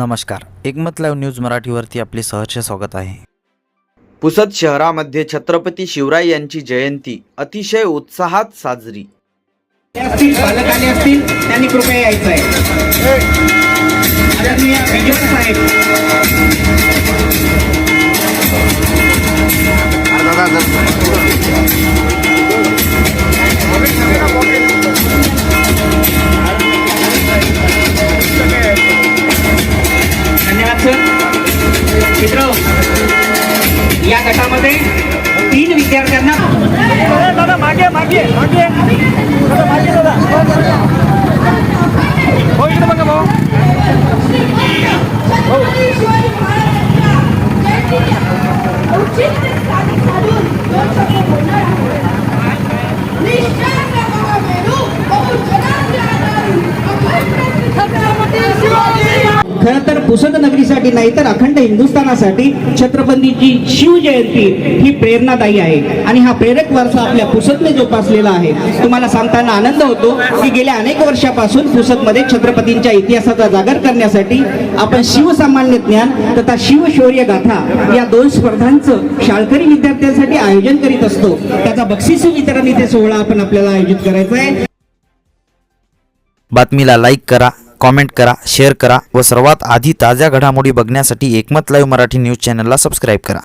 नमस्कार, एकमत live news मराठीवरती आपले सहर्ष स्वागत आहे। पुसद शहरामध्ये छत्रपती शिवराय यांची जयंती अतिशय उत्साहात साजरी। पालक आले असतील त्यांनी कृपया यायचं आहे। आदरणीय विजय साहेब धन्यवाद सर। मित्र, या गटामध्ये 3 विद्यार्थ्यांना दादा मागे मागे मागे दादा मागे दादा हो इकडे बघा भाऊ खरं तर पुसद नगरीसाठी नाही तर अखंड हिंदुस्थानासाठी छत्रपतींची शिवजयंती ही प्रेरणादायी आहे आणि हा प्रेरक वारसा आपल्या पुसदने जोपासलेला आहे। तुम्हाला सांगताना आनंद होतो की गेल्या अनेक वर्षापासून पुसदमध्ये छत्रपतींच्या इतिहासाचा जागर करण्यासाठी आपण शिवसामान्य ज्ञान तथा शिवशौर्य गाथा या 2 स्पर्धांचं शाळकरी विद्यार्थ्यांसाठी आयोजन करीत असतो। त्याचा बक्षीस वितरण इथे सोहळा आपण आपल्याला आयोजित करायचा आहे। बातमीला लाईक करा, कॉमेंट करा, शेअर करा व सर्वात आधी ताज्या घडामोडी बघण्यासाठी एकमत लाईव्ह मराठी न्यूज चॅनलला सबस्क्राईब करा।